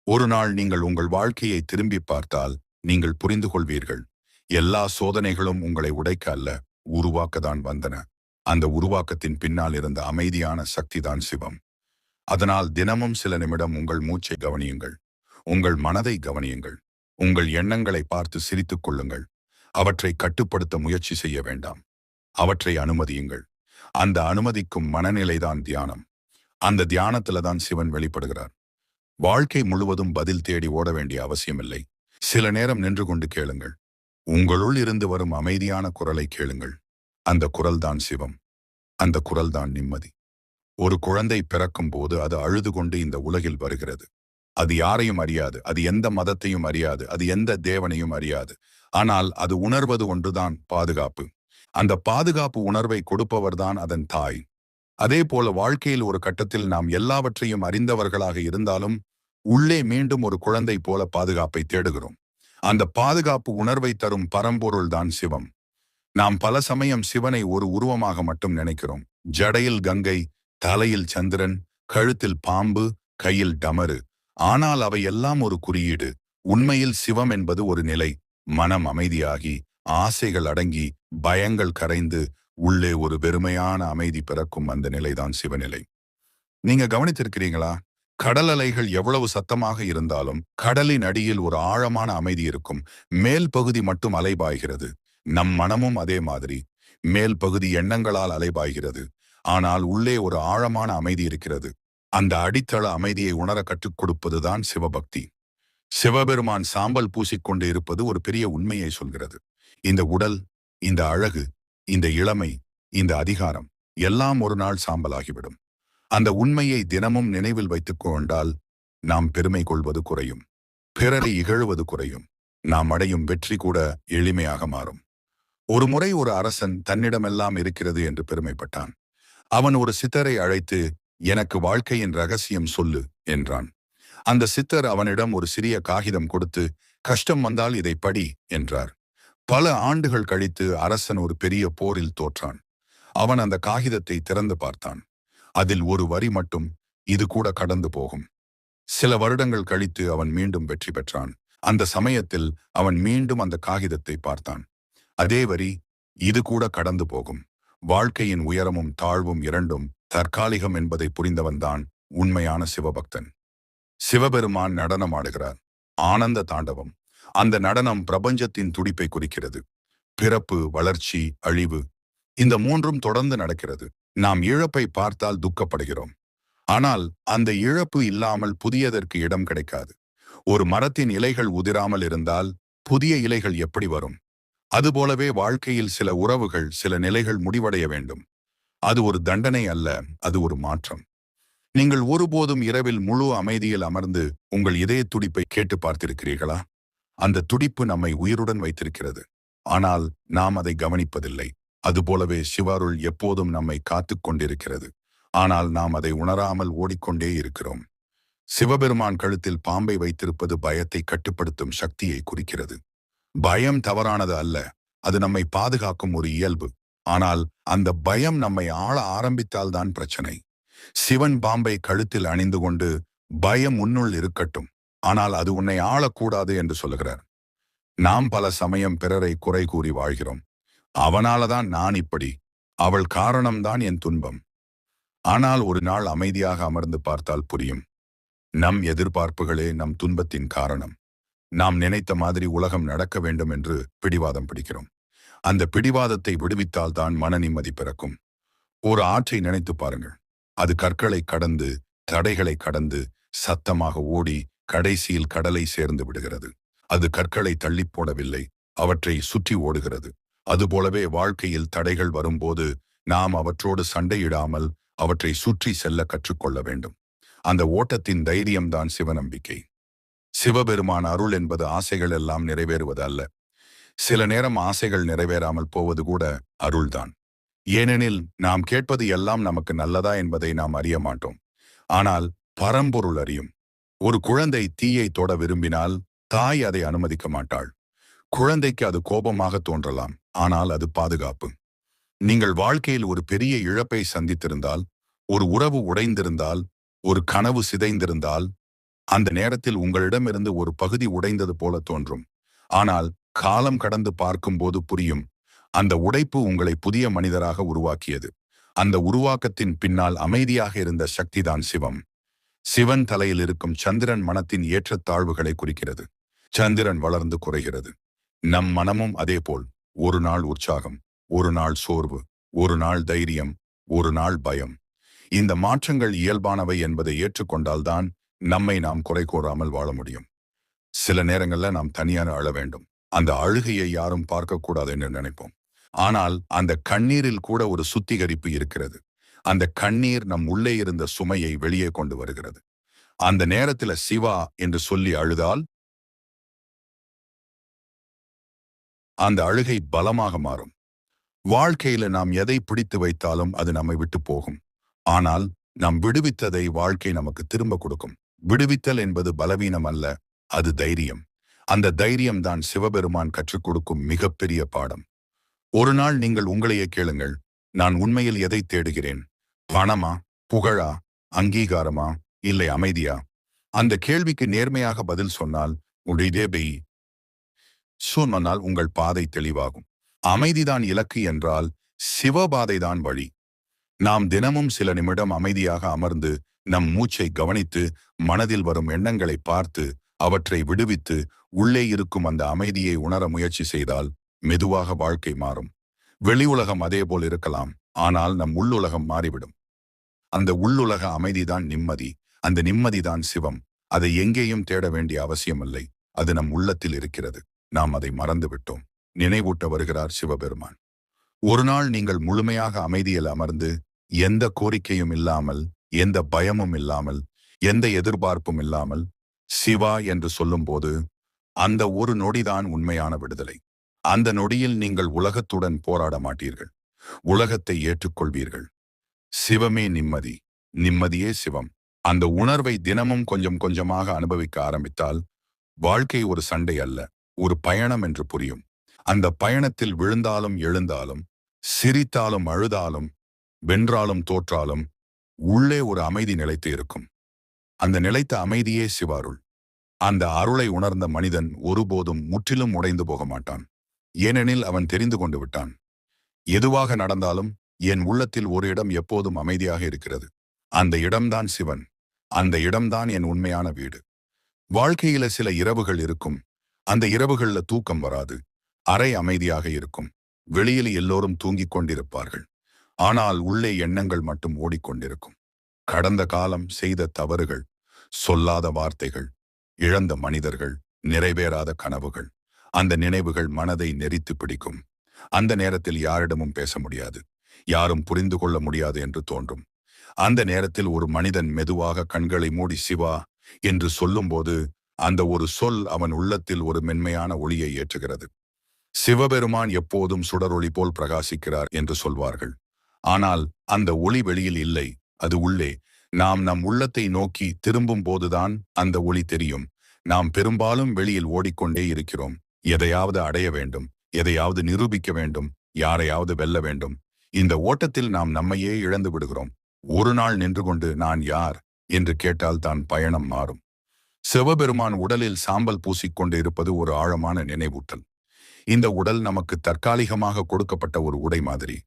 ஒரு நாள் நீங்கள் உங்கள் வாழ்க்கையை திரும்பி பார்த்தால் நீங்கள் புரிந்து கொள்வீர்கள். எல்லா சோதனைகளும் உங்களை உடைக்க அல்ல, உருவாக்கத்தான் வந்தன. அந்த உருவாக்கத்தின் பின்னால் இருந்த அமைதியான சக்திதான் சிவம். அதனால் தினமும் சில நிமிடம் உங்கள் மூச்சை கவனியுங்கள். உங்கள் மனதை கவனியுங்கள். உங்கள் எண்ணங்களை பார்த்து சிரித்துக் கொள்ளுங்கள். அவற்றை கட்டுப்படுத்த முயற்சி செய்ய வேண்டாம். அவற்றை அனுமதியுங்கள். அந்த அனுமதிக்கும் மனநிலைதான் தியானம். அந்த தியானத்துல தான் சிவன் வெளிப்படுகிறார். வாழ்க்கை முழுவதும் பதில் தேடி ஓட வேண்டிய அவசியமில்லை. சில நேரம் நின்று கொண்டு கேளுங்கள். உங்களுள் இருந்து வரும் அமைதியான குரலை கேளுங்கள். அந்த குரல்தான் சிவம். அந்த குரல்தான் நிம்மதி. ஒரு குழந்தை பிறக்கும் போது அது அழுது கொண்டு இந்த உலகில் வருகிறது. அது யாரையும் அறியாது. அது எந்த மதத்தையும் அறியாது. அது எந்த தேவனையும் அறியாது. ஆனால் அது உணர்வது ஒன்றுதான், பாதுகாப்பு. அந்த பாதுகாப்பு உணர்வை கொடுப்பவர்தான் அதன் தாய். அதே போல வாழ்க்கையில் ஒரு கட்டத்தில் நாம் எல்லாவற்றையும் அறிந்தவர்களாக இருந்தாலும் உள்ளே மீண்டும் ஒரு குழந்தை போல பாதுகாப்பை தேடுகிறோம். அந்த பாதுகாப்பு உணர்வை தரும் பரம்பொருள் தான் சிவம். நாம் பல சமயம் சிவனை ஒரு உருவமாக மட்டும் நினைக்கிறோம். ஜடையில் கங்கை, தலையில் சந்திரன், கழுத்தில் பாம்பு, கையில் டமரு. ஆனால் அவை எல்லாம் ஒரு குறியீடு. உண்மையில் சிவம் என்பது ஒரு நிலை. மனம் அமைதியாகி, ஆசைகள் அடங்கி, பயங்கள் கரைந்து உள்ளே ஒரு வெறுமையான அமைதி பிறக்கும் அந்த நிலைதான் சிவநிலை. நீங்க கவனித்திருக்கிறீங்களா? கடல் அலைகள் எவ்வளவு சத்தமாக இருந்தாலும் கடலின் அடியில் ஒரு ஆழமான அமைதி இருக்கும். மேல் பகுதி மட்டும் அலைபாய்கிறது. நம் மனமும் அதே மாதிரி. மேல் பகுதி எண்ணங்களால் அலைபாய்கிறது. ஆனால் உள்ளே ஒரு ஆழமான அமைதி இருக்கிறது. அந்த அடித்தள அமைதியை உணர கற்றுக் கொடுப்பதுதான் சிவபக்தி. சிவபெருமான் சாம்பல் பூசிக்கொண்டு இருப்பது ஒரு பெரிய உண்மையை சொல்கிறது. இந்த உடல், இந்த அழகு, இந்த இளமை, இந்த அதிகாரம் எல்லாம் ஒரு நாள் சாம்பலாகிவிடும். அந்த உண்மையை தினமும் நினைவில் வைத்துக் கொண்டால் நாம் பெருமை கொள்வது குறையும். பிறரை இகழுவது குறையும். நாம் அடையும் வெற்றி கூட எளிமையாக மாறும். ஒரு முறை ஒரு அரசன் தன்னிடமெல்லாம் இருக்கிறது என்று பெருமைப்பட்டான். அவன் ஒரு சித்தரை அழைத்து, எனக்கு வாழ்க்கையின் ரகசியம் சொல்லு என்றான். அந்த சித்தர் அவனிடம் ஒரு சிறிய காகிதம் கொடுத்து, கஷ்டம் வந்தால் இதை படி என்றார். பல ஆண்டுகள் கழித்து அரசன் ஒரு பெரிய போரில் தோற்றான். அவன் அந்த காகிதத்தை திறந்து பார்த்தான். அதில் ஒரு வரி மட்டும், இது கூட கடந்து போகும். சில வருடங்கள் கழித்து அவன் மீண்டும் வெற்றி பெற்றான். அந்த சமயத்தில் அவன் மீண்டும் அந்த காகிதத்தை பார்த்தான். அதே வரி, இது கூட கடந்து போகும். வாழ்க்கையின் உயரமும் தாழ்வும் இரண்டும் தற்காலிகம் என்பதை புரிந்தவன்தான் உண்மையான சிவபக்தன். சிவபெருமான் நடனம் ஆடுகிறார். ஆனந்த தாண்டவம். அந்த நடனம் பிரபஞ்சத்தின் துடிப்பை குறிக்கிறது. பிறப்பு, வளர்ச்சி, அழிவு, இந்த மூன்றும் தொடர்ந்து நடக்கிறது. நாம் இழப்பை பார்த்தால் துக்கப்படுகிறோம். ஆனால் அந்த இழப்பு இல்லாமல் புதியதற்கு இடம் கிடைக்காது. ஒரு மரத்தின் இலைகள் உதிராமல் இருந்தால் புதிய இலைகள் எப்படி வரும்? அதுபோலவே வாழ்க்கையில் சில உறவுகள், சில நிலைகள் முடிவடைய வேண்டும். அது ஒரு தண்டனை அல்ல, அது ஒரு மாற்றம். நீங்கள் ஒருபோதும் இரவில் முழு அமைதியில் அமர்ந்து உங்கள் இதய துடிப்பை கேட்டு பார்த்திருக்கிறீர்களா? அந்த துடிப்பு நம்மை உயிருடன் வைத்திருக்கிறது. ஆனால் நாம் அதை கவனிப்பதில்லை. அதுபோலவே சிவாருள் எப்போதும் நம்மை காத்து கொண்டிருக்கிறது. ஆனால் நாம் அதை உணராமல் ஓடிக்கொண்டே இருக்கிறோம். சிவபெருமான் கழுத்தில் பாம்பை வைத்திருப்பது பயத்தை கட்டுப்படுத்தும் சக்தியை குறிக்கிறது. பயம் தவறானது அல்ல, அது நம்மை பாதுகாக்கும் ஒரு இயல்பு. ஆனால் அந்த பயம் நம்மை ஆள ஆரம்பித்தால்தான் பிரச்சனை. சிவன் பாம்பை கழுத்தில் அணிந்து கொண்டு பயம் உன்னுள் இருக்கட்டும், ஆனால் அது உன்னை ஆளக்கூடாது என்று சொல்லுகிறார். நாம் பல சமயம் பிறரை குறை கூறி வாழ்கிறோம். அவனாலதான் நான் இப்படி, அவள் காரணம்தான் என் துன்பம். ஆனால் ஒரு நாள் அமைதியாக அமர்ந்து பார்த்தால் புரியும். நம் எதிர்பார்ப்புகளே நம் துன்பத்தின் காரணம். நாம் நினைத்த மாதிரி உலகம் நடக்க வேண்டும் என்று பிடிவாதம் பிடிக்கிறோம். அந்த பிடிவாதத்தை விடுவித்தால் தான் மன நிம்மதி பிறக்கும். ஒரு ஆற்றை நினைத்து பாருங்கள். அது கற்களை கடந்து, தடைகளை கடந்து, சத்தமாக ஓடி கடைசியில் கடலை சேர்ந்து விடுகிறது. அது கற்களை தள்ளி போடவில்லை, அவற்றை சுற்றி ஓடுகிறது. அதுபோலவே வாழ்க்கையில் தடைகள் வரும்போது நாம் அவற்றோடு சண்டையிடாமல் அவற்றை சுற்றி செல்ல கற்றுக்கொள்ள வேண்டும். அந்த ஓட்டத்தின் தைரியம்தான் சிவநம்பிக்கை. சிவபெருமான் அருள் என்பது ஆசைகள் எல்லாம் நிறைவேறுவது அல்ல. சில நேரம் ஆசைகள் நிறைவேறாமல் போவது கூட அருள்தான். ஏனெனில் நாம் கேட்பது எல்லாம் நமக்கு நல்லதா என்பதை நாம் அறிய மாட்டோம். ஆனால் பரம்பொருள் அறியும். ஒரு குழந்தை தீயை தொட விரும்பினால் தாய் அதை அனுமதிக்க மாட்டாள். குழந்தைக்கு அது கோபமாக தோன்றலாம், ஆனால் அது பாதுகாப்பு. நீங்கள் வாழ்க்கையில் ஒரு பெரிய இழப்பை சந்தித்திருந்தால், ஒரு உறவு உடைந்திருந்தால், ஒரு கனவு சிதைந்திருந்தால், அந்த நேரத்தில் உங்களிடமிருந்து ஒரு பகுதி உடைந்தது போல தோன்றும். ஆனால் காலம் கடந்து பார்க்கும்போது புரியும், அந்த உடைப்பு உங்களை புதிய மனிதராக உருவாக்கியது. அந்த உருவாக்கத்தின் பின்னால் அமைதியாக இருந்த சக்திதான் சிவம். சிவன் தலையில் இருக்கும் சந்திரன் மனத்தின் ஏற்றத்தாழ்வுகளை குறிக்கிறது. சந்திரன் வளர்ந்து குறைகிறது. நம் மனமும் அதேபோல். ஒரு நாள் உற்சாகம், ஒரு நாள் சோர்வு, ஒரு நாள் தைரியம், ஒரு நாள் பயம். இந்த மாற்றங்கள் இயல்பானவை என்பதை ஏற்றுக்கொண்டால்தான் நம்மை நாம் குறை கூறாமல் வாழ முடியும். சில நேரங்கள்ல நாம் தனியான அழ வேண்டும். அந்த அழுகையை யாரும் பார்க்கக்கூடாது என்று நினைப்போம். ஆனால் அந்த கண்ணீரில் கூட ஒரு சுத்திகரிப்பு இருக்கிறது. அந்த கண்ணீர் நம் உள்ளே இருந்த சுமையை வெளியே கொண்டு வருகிறது. அந்த நேரத்துல சிவா என்று சொல்லி அழுதால் அந்த அழுகை பலமாக மாறும். வாழ்க்கையில நாம் எதை பிடித்து வைத்தாலும் அது நம்மை விட்டு போகும். ஆனால் நாம் விடுவித்ததை வாழ்க்கை நமக்கு திரும்ப கொடுக்கும். விடுவித்தல் என்பது பலவீனம் அல்ல, அது தைரியம். அந்த தைரியம் தான் சிவபெருமான் கற்றுக் கொடுக்கும் மிகப்பெரிய பாடம். ஒரு நாள் நீங்கள் உங்களையே கேளுங்கள், நான் உண்மையில் எதை தேடுகிறேன்? பணமா, புகழா, அங்கீகாரமா, இல்லை அமைதியா? அந்த கேள்விக்கு நேர்மையாக பதில் சொன்னால் சொன்னால் உங்கள் பாதை தெளிவாகும். அமைதிதான் இலக்கு என்றால் சிவபாதைதான் வழி. நாம் தினமும் சில நிமிடம் அமைதியாக அமர்ந்து நம் மூச்சை கவனித்து மனதில் வரும் எண்ணங்களை பார்த்து அவற்றை விடுவித்து உள்ளே இருக்கும் அந்த அமைதியை உணர முயற்சி செய்தால் மெதுவாக வாழ்க்கை மாறும். வெளி உலகம் அதேபோல் இருக்கலாம், ஆனால் நம் உள்ளுலகம் மாறிவிடும். அந்த உள்ளுலக அமைதிதான் நிம்மதி. அந்த நிம்மதிதான் சிவம். அதை எங்கேயும் தேட வேண்டிய அவசியமில்லை. அது நம் உள்ளத்தில் இருக்கிறது. நாம் அதை மறந்து விட்டோம். நினைவூட்ட வருகிறார் சிவபெருமான். ஒரு நாள் நீங்கள் முழுமையாக அமைதியில் அமர்ந்து எந்த கோரிக்கையும் இல்லாமல், எந்த பயமும் இல்லாமல், எந்த எதிர்பார்ப்பும் இல்லாமல் சிவா என்று சொல்லும்போது அந்த ஒரு நொடிதான் உண்மையான விடுதலை. அந்த நொடியில் நீங்கள் உலகத்துடன் போராட மாட்டீர்கள், உலகத்தை ஏற்றுக்கொள்வீர்கள். சிவமே நிம்மதி, நிம்மதியே சிவம். அந்த உணர்வை தினமும் கொஞ்சம் கொஞ்சமாக அனுபவிக்க ஆரம்பித்தால் வாழ்க்கை ஒரு சண்டை அல்ல, ஒரு பயணம் என்று புரியும். அந்த பயணத்தில் விழுந்தாலும் எழுந்தாலும், சிரித்தாலும் அழுதாலும், வென்றாலும் தோற்றாலும் உள்ளே ஒரு அமைதி நிலைத்து இருக்கும். அந்த நிலைத்த அமைதியே சிவாருள். அந்த அருளை உணர்ந்த மனிதன் ஒருபோதும் முற்றிலும் உடைந்து போக மாட்டான். ஏனெனில் அவன் தெரிந்து கொண்டு விட்டான், எதுவாக நடந்தாலும் என் உள்ளத்தில் ஒரு இடம் எப்போதும் அமைதியாக இருக்கிறது. அந்த இடம்தான் சிவன். அந்த இடம்தான் என் உண்மையான வீடு. வாழ்க்கையில சில இரவுகள் இருக்கும். அந்த இரவுகள்ல தூக்கம் வராது. அறை அமைதியாக இருக்கும். வெளியில் எல்லோரும் தூங்கிக் கொண்டிருப்பார்கள். ஆனால் உள்ளே எண்ணங்கள் மட்டும் ஓடிக்கொண்டிருக்கும். கடந்த காலம் செய்த தவறுகள், சொல்லாத வார்த்தைகள், இழந்த மனிதர்கள், நிறைவேறாத கனவுகள். அந்த நினைவுகள் மனதை நெரித்து பிடிக்கும். அந்த நேரத்தில் யாரிடமும் பேச முடியாது. யாரும் புரிந்து கொள்ள முடியாது என்று தோன்றும். அந்த நேரத்தில் ஒரு மனிதன் மெதுவாக கண்களை மூடி சிவா என்று சொல்லும்போது அந்த ஒரு சொல் அவன் உள்ளத்தில் ஒரு மென்மையான ஒளியை ஏற்றுகிறது. சிவபெருமான் எப்போதும் சுடரொளி போல் பிரகாசிக்கிறார் என்று சொல்வார்கள். ஆனால் அந்த ஒளி வெளியில் இல்லை, அது உள்ளே. நாம் நம் உள்ளத்தை நோக்கி திரும்பும் போதுதான் அந்த ஒளி தெரியும். நாம் பெரும்பாலும் வெளியில் ஓடிக்கொண்டே இருக்கிறோம். எதையாவது அடைய வேண்டும், எதையாவது நிரூபிக்க வேண்டும், யாரையாவது வெல்ல வேண்டும். இந்த ஓட்டத்தில் நாம் நம்மையே இழந்து விடுகிறோம். ஒரு நாள் நின்று கொண்டு நான் யார் என்று கேட்டால் தான் பயணம் மாறும். சிவபெருமான் உடலில் சாம்பல் பூசிக்கொண்டு இருப்பது ஒரு ஆழமான நினைவூட்டல். இந்த உடல் நமக்கு தற்காலிகமாக கொடுக்கப்பட்ட ஒரு உடை மாதிரி.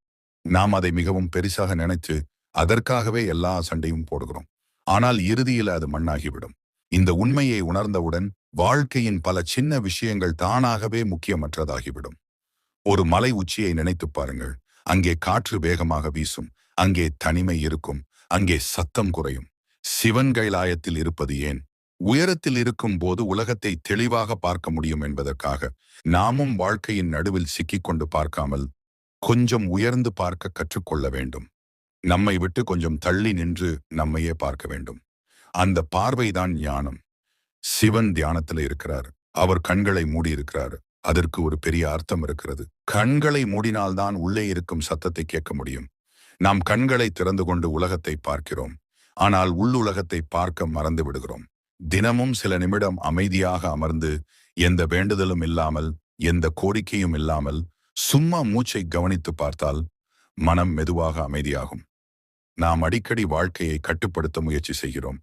நாம் அதை மிகவும் பெரிசாக நினைத்து அதற்காகவே எல்லா சண்டையும் போடுகிறோம். ஆனால் இறுதியில் அது மண்ணாகிவிடும். இந்த உண்மையை உணர்ந்தவுடன் வாழ்க்கையின் பல சின்ன விஷயங்கள் தானாகவே முக்கியமற்றதாகிவிடும். ஒரு மலை உச்சியை நினைத்து பாருங்கள். அங்கே காற்று வேகமாக வீசும். அங்கே தனிமை இருக்கும். அங்கே சத்தம் குறையும். சிவன் கைலாயத்தில் இருப்பது ஏன்? உயரத்தில் இருக்கும் போது உலகத்தை தெளிவாக பார்க்க முடியும் என்பதற்காக. நாமும் வாழ்க்கையின் நடுவில் சிக்கிக்கொண்டு பார்க்காமல் கொஞ்சம் உயர்ந்து பார்க்க கற்றுக்கொள்ள வேண்டும். நம்மை விட்டு கொஞ்சம் தள்ளி நின்று நம்மையே பார்க்க வேண்டும். அந்த பார்வைதான் ஞானம். சிவன் தியானத்தில் இருக்கிறார். அவர் கண்களை மூடி இருக்கிறார். அதற்கு ஒரு பெரிய அர்த்தம் இருக்கிறது. கண்களை மூடினால்தான் உள்ளே இருக்கும் சத்தத்தை கேட்க முடியும். நாம் கண்களை திறந்து கொண்டு உலகத்தை பார்க்கிறோம். ஆனால் உள்ளுலகத்தை பார்க்க மறந்து விடுகிறோம். தினமும் சில நிமிடம் அமைதியாக அமர்ந்து, எந்த வேண்டுதலும் இல்லாமல், எந்த கோரிக்கையும் இல்லாமல், சும்மா மூச்சை கவனித்து பார்த்தால் மனம் மெதுவாக அமைதியாகும். நாம் அடிக்கடி வாழ்க்கையை கட்டுப்படுத்த முயற்சி செய்கிறோம்.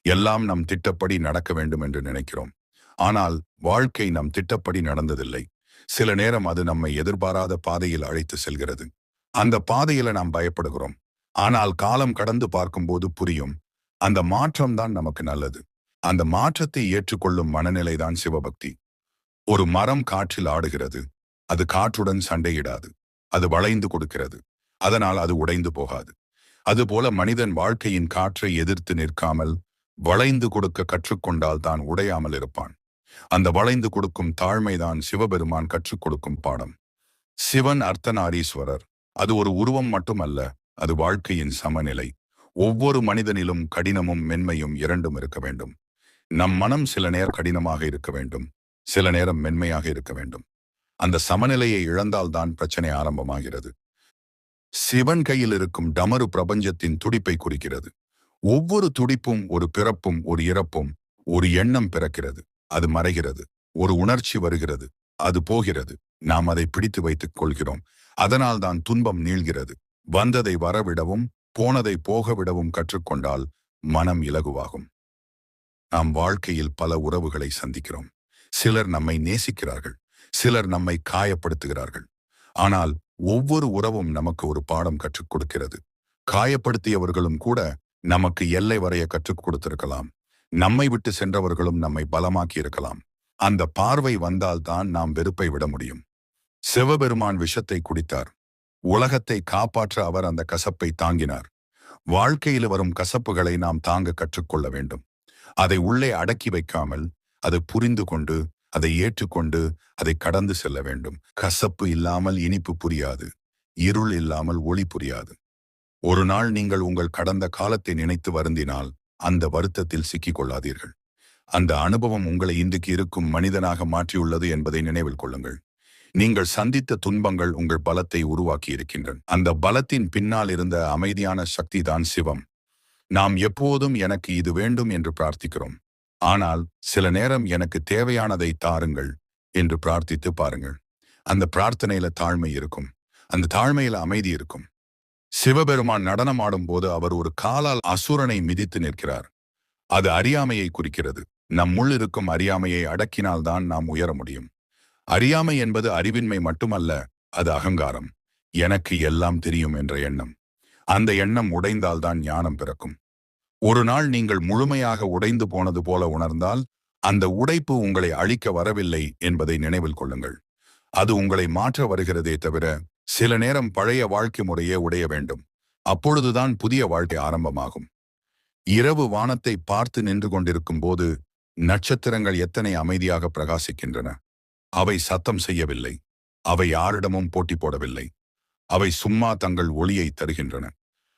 எல்லாம் நம் திட்டப்படி நடக்க வேண்டும் என்று நினைக்கிறோம். ஆனால் வாழ்க்கை நம் திட்டப்படி நடந்ததில்லை. சில நேரம் அது நம்மை எதிர்பாராத பாதையில் அழைத்து செல்கிறது. அந்த பாதையில நாம் பயப்படுகிறோம். ஆனால் காலம் கடந்து பார்க்கும்போது புரியும், அந்த மாற்றம்தான் நமக்கு நல்லது. அந்த மாற்றத்தை ஏற்றுக்கொள்ளும் மனநிலைதான் சிவபக்தி. ஒரு மரம் காற்றில் ஆடுகிறது. அது காற்றுடன் சண்டையிடாது. அது வளைந்து கொடுக்கிறது. அதனால் அது உடைந்து போகாது. அதுபோல மனிதன் வாழ்க்கையின் காற்றை எதிர்த்து நிற்காமல் வளைந்து கொடுக்க கற்றுக்கொண்டால் தான் உடையாமல் இருப்பான். அந்த வளைந்து கொடுக்கும் தாழ்மைதான் சிவபெருமான் கற்றுக் கொடுக்கும் பாடம். சிவன் அர்த்தநாரீஸ்வரர். அது ஒரு உருவம் மட்டுமல்ல, அது வாழ்க்கையின் சமநிலை. ஒவ்வொரு மனிதனிலும் கடினமும் மென்மையும் இரண்டும் இருக்க வேண்டும். நம் மனம் சில நேரம் கடினமாக இருக்க வேண்டும், சில நேரம் மென்மையாக இருக்க வேண்டும். அந்த சமநிலையை இழந்தால்தான் பிரச்சனை ஆரம்பமாகிறது. சிவன் கையில் இருக்கும் டமரு பிரபஞ்சத்தின் துடிப்பை குறிக்கிறது. ஒவ்வொரு துடிப்பும் ஒரு பிறப்பும் ஒரு இறப்பும். ஒரு எண்ணம் பிறக்கிறது, அது மறைகிறது. ஒரு உணர்ச்சி வருகிறது, அது போகிறது. நாம் அதை பிடித்து வைத்துக் கொள்கிறோம். அதனால்தான் துன்பம் நீள்கிறது. வந்ததை வரவிடவும் போனதை போகவிடவும் கற்றுக்கொண்டால் மனம் இலகுவாகும். நாம் வாழ்க்கையில் பல உறவுகளை சந்திக்கிறோம். சிலர் நம்மை நேசிக்கிறார்கள், சிலர் நம்மை காயப்படுத்துகிறார்கள். ஆனால் ஒவ்வொரு உறவும் நமக்கு ஒரு பாடம் கற்றுக் கொடுக்கிறது. காயப்படுத்தியவர்களும் கூட நமக்கு எல்லை வரைய கற்றுக் கொடுத்திருக்கலாம். நம்மை விட்டு சென்றவர்களும் நம்மை பலமாக்கி இருக்கலாம். அந்த பார்வை வந்தால்தான் நாம் வெறுப்பை விட முடியும். சிவபெருமான் விஷத்தை குடித்தார். உலகத்தை காப்பாற்ற அவர் அந்த கசப்பை தாங்கினார். வாழ்க்கையில் வரும் கசப்புகளை நாம் தாங்க கற்றுக்கொள்ள வேண்டும். அதை உள்ளே அடக்கி வைக்காமல் அதை புரிந்து கொண்டு, அதை ஏற்றுக்கொண்டு, அதை கடந்து செல்ல வேண்டும். கசப்பு இல்லாமல் இனிப்பு புரியாது. இருள் இல்லாமல் ஒளி புரியாது. ஒரு நாள் நீங்கள் உங்கள் கடந்த காலத்தை நினைத்து வருந்தினால் அந்த வருத்தத்தில் சிக்கிக் கொள்ளாதீர்கள். அந்த அனுபவம் உங்களை இன்றைக்கு இருக்கும் மனிதனாக மாற்றியுள்ளது என்பதை நினைவில் கொள்ளுங்கள். நீங்கள் சந்தித்த துன்பங்கள் உங்கள் பலத்தை உருவாக்கி இருக்கின்றன. அந்த பலத்தின் பின்னால் இருந்த அமைதியான சக்தி தான் சிவம். நாம் எப்போதும் எனக்கு இது வேண்டும் என்று பிரார்த்திக்கிறோம். ஆனால் சில நேரம் எனக்கு தேவையானதை தாருங்கள் என்று பிரார்த்தித்து பாருங்கள். அந்த பிரார்த்தனையில தாழ்மை இருக்கும். அந்த தாழ்மையில அமைதி இருக்கும். சிவபெருமான் நடனமாடும் போது அவர் ஒரு காலால் அசுரனை மிதித்து நிற்கிறார். அது அறியாமையை குறிக்கிறது. நம்முள் இருக்கும் அறியாமையை அடக்கினால்தான் நாம் உயர முடியும். அறியாமை என்பது அறிவின்மை மட்டுமல்ல, அது அகங்காரம். எனக்கு எல்லாம் தெரியும் என்ற எண்ணம். அந்த எண்ணம் உடைந்தால்தான் ஞானம் பிறக்கும். ஒரு நாள் நீங்கள் முழுமையாக உடைந்து போனது போல உணர்ந்தால், அந்த உடைப்பு உங்களை அழிக்க வரவில்லை என்பதை நினைவில் கொள்ளுங்கள். அது உங்களை மாற்ற வருகிறதே தவிர, சில நேரம் பழைய வாழ்க்கை முறையே உடைய வேண்டும். அப்பொழுதுதான் புதிய வாழ்க்கை ஆரம்பமாகும். இரவு வானத்தை பார்த்து நின்று கொண்டிருக்கும் போது, நட்சத்திரங்கள் எத்தனை அமைதியாக பிரகாசிக்கின்றன. அவை சத்தம் செய்யவில்லை. அவை யாரிடமும் போட்டி போடவில்லை. அவை சும்மா தங்கள் ஒளியை தருகின்றன.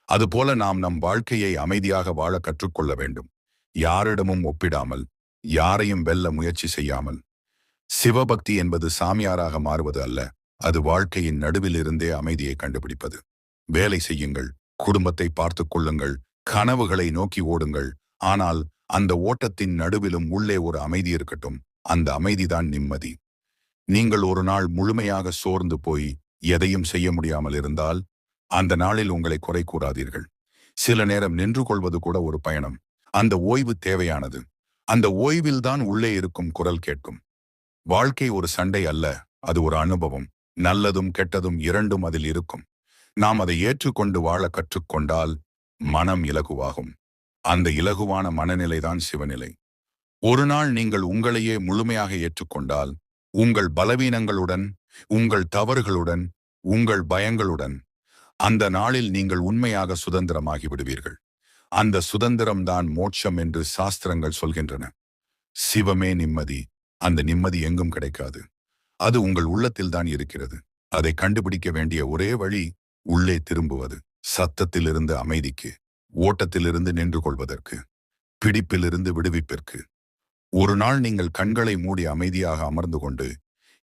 அதுபோல நாம் நம் வாழ்க்கையை அமைதியாக வாழ கற்றுக்கொள்ள வேண்டும். யாரிடமும் ஒப்பிடாமல், யாரையும் வெல்ல முயற்சி செய்யாமல். சிவபக்தி என்பது சாமியாராக மாறுவது அல்ல. அது வாழ்க்கையின் நடுவில் இருந்தே அமைதியை கண்டுபிடிப்பது. வேலை செய்யுங்கள், குடும்பத்தை பார்த்துக் கொள்ளுங்கள், கனவுகளை நோக்கி ஓடுங்கள். ஆனால் அந்த ஓட்டத்தின் நடுவிலும் உள்ளே ஒரு அமைதி இருக்கட்டும். அந்த அமைதிதான் நிம்மதி. நீங்கள் ஒரு நாள் முழுமையாக சோர்ந்து போய் எதையும் செய்ய முடியாமல் இருந்தால், அந்த நாளில் உங்களை குறை கூறாதீர்கள். சில நேரம் நின்று கொள்வது கூட ஒரு பயணம். அந்த ஓய்வு தேவையானது. அந்த ஓய்வில்தான் உள்ளே இருக்கும் குரல் கேட்கும். வாழ்க்கை ஒரு சண்டை அல்ல, அது ஒரு அனுபவம். நல்லதும் கெட்டதும் இரண்டும் அதில் இருக்கும். நாம் அதை ஏற்றுக்கொண்டு வாழ கற்றுக்கொண்டால் மனம் இலகுவாகும். அந்த இலகுவான மனநிலைதான் சிவநிலை. ஒரு நாள் நீங்கள் உங்களையே முழுமையாக ஏற்றுக்கொண்டால், உங்கள் பலவீனங்களுடன், உங்கள் தவறுகளுடன், உங்கள் பயங்களுடன், அந்த நாளில் நீங்கள் உண்மையாக சுதந்திரமாகி விடுவீர்கள். அந்த சுதந்திரம்தான் மோட்சம் என்று சாஸ்திரங்கள் சொல்கின்றன. சிவமே நிம்மதி. அந்த நிம்மதி எங்கும் கிடைக்காது. அது உங்கள் உள்ளத்தில்தான் இருக்கிறது. அதை கண்டுபிடிக்க வேண்டிய ஒரே வழி உள்ளே திரும்புவது. சத்தத்திலிருந்து அமைதிக்கு, ஓட்டத்திலிருந்து நின்று கொள்வதற்கு, பிடிப்பிலிருந்து விடுவிப்பிற்கு. ஒரு நாள் நீங்கள் கண்களை மூடி அமைதியாக அமர்ந்து கொண்டு,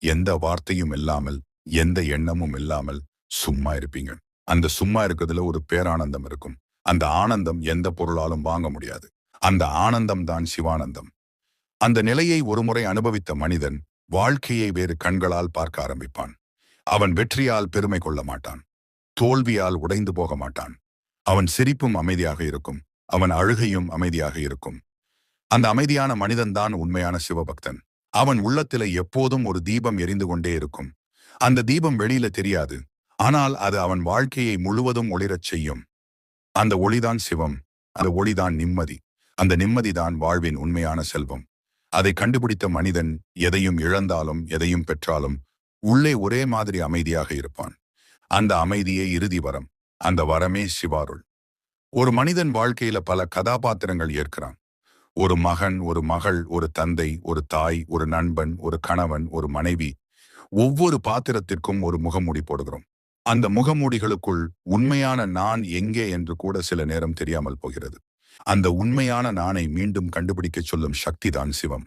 எந்த வார்த்தையும் இல்லாமல், எந்த எண்ணமும் இல்லாமல் சும்மா இருப்பீங்க. அந்த சும்மா இருக்கிறதுல ஒரு பேரானந்தம் இருக்கும். அந்த ஆனந்தம் எந்த பொருளாலும் வாங்க முடியாது. அந்த ஆனந்தம் தான் சிவானந்தம். அந்த நிலையை ஒருமுறை அனுபவித்த மனிதன் வாழ்க்கையை வேறு கண்களால் பார்க்க ஆரம்பிப்பான். அவன் வெற்றியால் பெருமை கொள்ள மாட்டான். தோல்வியால் உடைந்து போக மாட்டான். அவன் சிரிப்பும் அமைதியாக இருக்கும். அவன் அழுகையும் அமைதியாக இருக்கும். அந்த அமைதியான மனிதன்தான் உண்மையான சிவபக்தன். அவன் உள்ளத்தில எப்போதும் ஒரு தீபம் எரிந்து கொண்டே இருக்கும். அந்த தீபம் வெளியில தெரியாது. ஆனால் அது அவன் வாழ்க்கையை முழுவதும் ஒளிரச் செய்யும். அந்த ஒளிதான் சிவம். அந்த ஒளிதான் நிம்மதி. அந்த நிம்மதிதான் வாழ்வின் உண்மையான செல்வம். அதை கண்டுபிடித்த மனிதன் எதையும் இழந்தாலும் எதையும் பெற்றாலும் உள்ளே ஒரே மாதிரி அமைதியாக இருப்பான். அந்த அமைதியே இறுதி வரம். அந்த வரமே சிவாருள். ஒரு மனிதன் வாழ்க்கையில பல கதாபாத்திரங்கள் ஏற்கிறான். ஒரு மகன், ஒரு மகள், ஒரு தந்தை, ஒரு தாய், ஒரு நண்பன், ஒரு கணவன், ஒரு மனைவி. ஒவ்வொரு பாத்திரத்திற்கும் ஒரு முகமூடி போடுகிறோம். அந்த முகமூடிகளுக்குள் உண்மையான நான் எங்கே என்று கூட சில நேரம் தெரியாமல் போகிறது. அந்த உண்மையான நானை மீண்டும் கண்டுபிடிக்கச் சொல்லும் சக்திதான் சிவம்.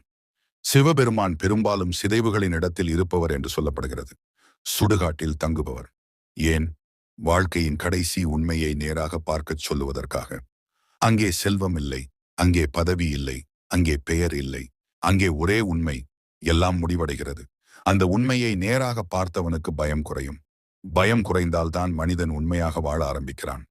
சிவபெருமான் பெரும்பாலும் சிதைவுகளின் இடத்தில் இருப்பவர் என்று சொல்லப்படுகிறது. சுடுகாட்டில் தங்குபவர். ஏன்? வாழ்க்கையின் கடைசி உண்மையை நேராக பார்க்கச் சொல்லுவதற்காக. அங்கே செல்வம் இல்லை, அங்கே பதவி இல்லை, அங்கே பெயர் இல்லை, அங்கே ஒரே உண்மை. எல்லாம் முடிவடைகிறது. அந்த உண்மையை நேராக பார்த்தவனுக்கு பயம் குறையும். பயம் குறைந்தால்தான் மனிதன் உண்மையாக வாழ ஆரம்பிக்கிறான்.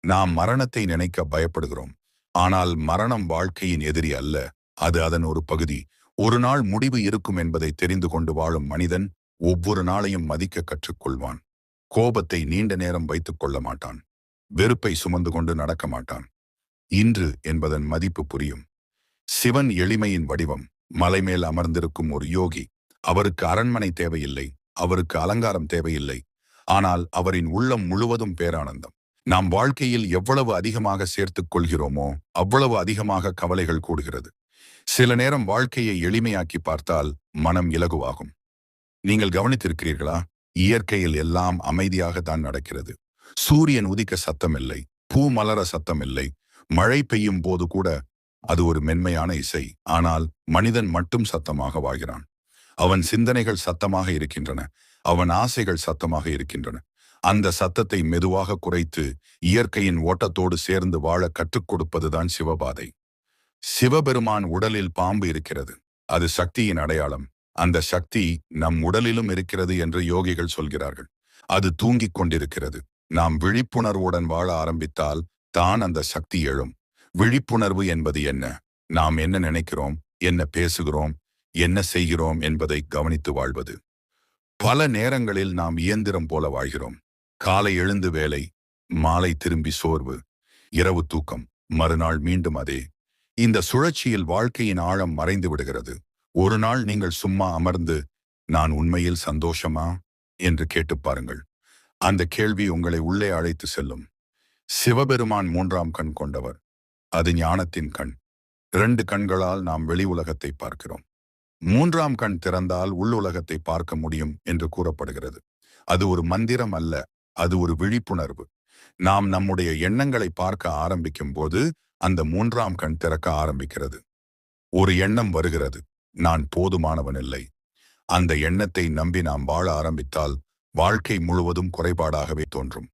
நாம் மரணத்தை நினைக்க பயப்படுகிறோம். ஆனால் மரணம் வாழ்க்கையின் எதிரி அல்ல. அது அதன் ஒரு பகுதி. ஒரு நாள் முடிவு இருக்கும் என்பதை தெரிந்து கொண்டு வாழும் மனிதன் ஒவ்வொரு நாளையும் மதிக்க கற்றுக்கொள்வான். கோபத்தை நீண்ட நேரம் வைத்துக் கொள்ள மாட்டான். வெறுப்பை சுமந்து கொண்டு நடக்க மாட்டான். இன்று என்பதன் மதிப்பு புரியும். சிவன் எளிமையின் வடிவம். மலைமேல் அமர்ந்திருக்கும் ஒரு யோகி. அவருக்கு அரண்மனை தேவையில்லை. அவருக்கு அலங்காரம் தேவையில்லை. ஆனால் அவரின் உள்ளம் முழுவதும் பேரானந்தம். நாம் வாழ்க்கையில் எவ்வளவு அதிகமாக சேர்த்துக் கொள்கிறோமோ அவ்வளவு அதிகமாக கவலைகள் கூடுகிறது. சில நேரம் வாழ்க்கையை எளிமையாக்கி பார்த்தால் மனம் இலகுவாகும். நீங்கள் கவனித்திருக்கிறீர்களா? இயற்கையில் எல்லாம் அமைதியாகத்தான் நடக்கிறது. சூரியன் உதிக்க சத்தம் இல்லை. பூ மலர சத்தம் இல்லை. மழை பெய்யும் போது கூட அது ஒரு மென்மையான இசை. ஆனால் மனிதன் மட்டும் சத்தமாக வாழ்கிறான். அவன் சிந்தனைகள் சத்தமாக இருக்கின்றன. அவன் ஆசைகள் சத்தமாக இருக்கின்றன. அந்த சத்தத்தை மெதுவாக குறைத்து இயற்கையின் ஓட்டத்தோடு சேர்ந்து வாழ கற்றுக் கொடுப்பதுதான் சிவபாதை. சிவபெருமான் உடலில் பாம்பு இருக்கிறது. அது சக்தியின் அடையாளம். அந்த சக்தி நம் உடலிலும் இருக்கிறது என்று யோகிகள் சொல்கிறார்கள். அது தூங்கிக் கொண்டிருக்கிறது. நாம் விழிப்புணர்வுடன் வாழ ஆரம்பித்தால் தான் அந்த சக்தி எழும். விழிப்புணர்வு என்பது என்ன? நாம் என்ன நினைக்கிறோம், என்ன பேசுகிறோம், என்ன செய்கிறோம் என்பதை கவனித்து வாழ்வது. பல நேரங்களில் நாம் இயந்திரம் போல வாழ்கிறோம். காலை எழுந்து வேலை, மாலை திரும்பி சோர்வு, இரவு தூக்கம். மறுநாள் மீண்டும் அதே. இந்த சுழற்சியில் வாழ்க்கையின் ஆழம் மறைந்து விடுகிறது. ஒரு நாள் நீங்கள் சும்மா அமர்ந்து, நான் உண்மையில் சந்தோஷமா என்று கேட்டுப் பாருங்கள். அந்த கேள்வி உங்களை உள்ளே அழைத்து செல்லும். சிவபெருமான் மூன்றாம் கண் கொண்டவர். அது ஞானத்தின் கண். 2 கண்களால் நாம் வெளி உலகத்தை பார்க்கிறோம். மூன்றாம் கண் திறந்தால் உள்ளுலகத்தை பார்க்க முடியும் என்று கூறப்படுகிறது. அது ஒரு மந்திரம் அல்ல, அது ஒரு விழிப்புணர்வு. நாம் நம்முடைய எண்ணங்களை பார்க்க ஆரம்பிக்கும் போது அந்த மூன்றாம் கண் திறக்க ஆரம்பிக்கிறது. ஒரு எண்ணம் வருகிறது, நான் போதுமானவன் இல்லை. அந்த எண்ணத்தை நம்பி நாம் வாழ ஆரம்பித்தால் வாழ்க்கை முழுவதும் குறைபாடாகவே தோன்றும்.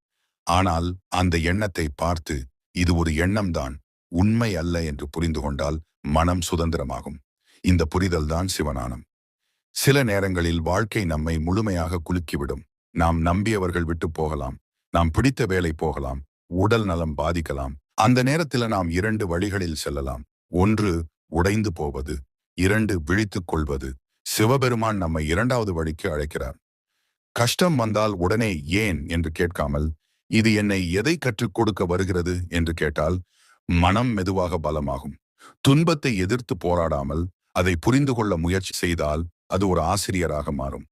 ஆனால் அந்த எண்ணத்தை பார்த்து, இது ஒரு எண்ணம்தான், உண்மை அல்ல என்று புரிந்து கொண்டால் மனம் சுதந்திரமாகும். இந்த புரிதல்தான் சிவஞானம். சில நேரங்களில் வாழ்க்கை நம்மை முழுமையாக குலுக்கிவிடும். நாம் நம்பியவர்கள் விட்டு போகலாம், நாம் பிடித்த வேலை போகலாம், உடல் நலம் பாதிக்கலாம். அந்த நேரத்தில் நாம் 2 வழிகளில் செல்லலாம். 1 உடைந்து போவது, 2 விழித்துக் கொள்வது. சிவபெருமான் நம்மை 2வது வழிக்கு அழைக்கிறார். கஷ்டம் வந்தால் உடனே ஏன் என்று கேட்காமல், இது என்னை எதை கற்றுக் கொடுக்க வருகிறது என்று கேட்டால் மனம் மெதுவாக பலமாகும். துன்பத்தை எதிர்த்து போராடாமல் அதை புரிந்து கொள்ள முயற்சி செய்தால் அது ஒரு ஆசிரியராக மாறும்.